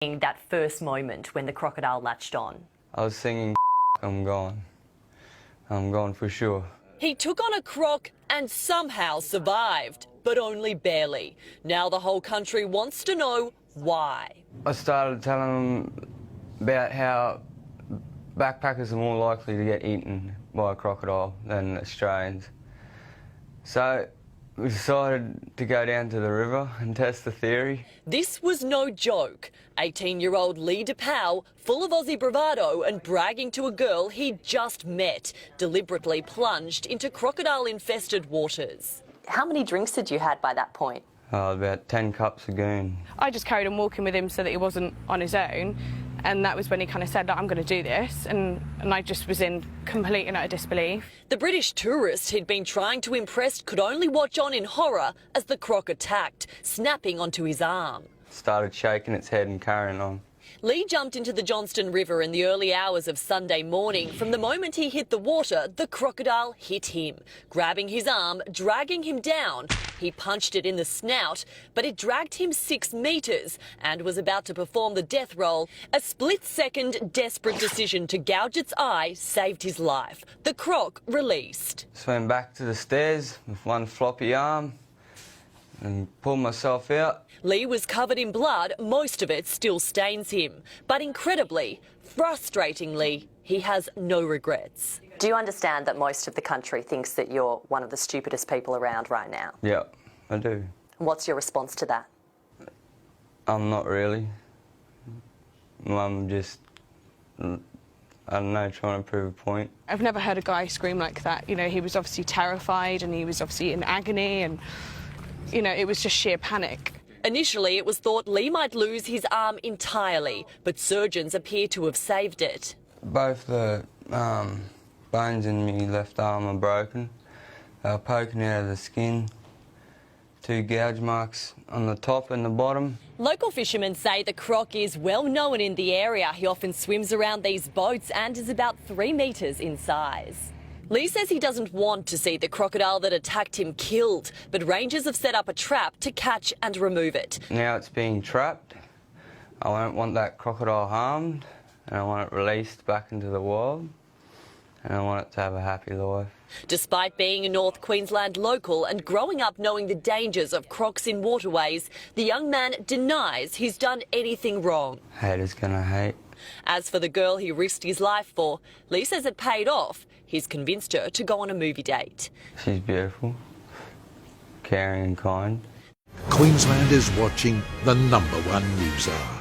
That first moment when the crocodile latched on? I was singing, I'm gone. I'm gone for sure. He took on a croc and somehow survived, but only barely. Now the whole country wants to know why. I started telling them about how backpackers are more likely to get eaten by a crocodile than Australians. So we decided to go down to the river and test the theory. This was no joke. 18-year-old Lee DePauw, full of Aussie bravado and bragging to a girl he'd just met, deliberately plunged into crocodile-infested waters. How many drinks had you had by that point? About 10 cups of goon. I just carried on walking with him so that he wasn't on his own, and that was when he kind of said, I'm going to do this, and I just was in complete and utter disbelief. The British tourist he'd been trying to impress could only watch on in horror as the croc attacked, snapping onto his arm. Started shaking its head and carrying on. Lee jumped into the Johnston River in the early hours of Sunday morning. From the moment he hit the water, the crocodile hit him. Grabbing his arm, dragging him down, he punched it in the snout, but it dragged him 6 metres and was about to perform the death roll. A split-second, desperate decision to gouge its eye saved his life. The croc released. Swam back to the stairs with one floppy arm and pulled myself out. Lee was covered in blood, most of it still stains him. But incredibly, frustratingly, he has no regrets. Do you understand that most of the country thinks that you're one of the stupidest people around right now? Yeah, I do. What's your response to that? I'm not really. I'm just, I don't know, trying to prove a point. I've never heard a guy scream like that. You know, he was obviously terrified and he was obviously in agony and, you know, it was just sheer panic. Initially, it was thought Lee might lose his arm entirely, but surgeons appear to have saved it. Both the bones in my left arm are broken. They were poking out of the skin. 2 gouge marks on the top and the bottom. Local fishermen say the croc is well known in the area. He often swims around these boats and is about 3 metres in size. Lee says he doesn't want to see the crocodile that attacked him killed, but rangers have set up a trap to catch and remove it. Now it's being trapped. I don't want that crocodile harmed, and I want it released back into the wild, and I want it to have a happy life. Despite being a North Queensland local and growing up knowing the dangers of crocs in waterways, the young man denies he's done anything wrong. Haters gonna hate. As for the girl he risked his life for, Lee says it paid off. He's convinced her to go on a movie date. She's beautiful, caring and kind. Queensland is watching the #1 news hour.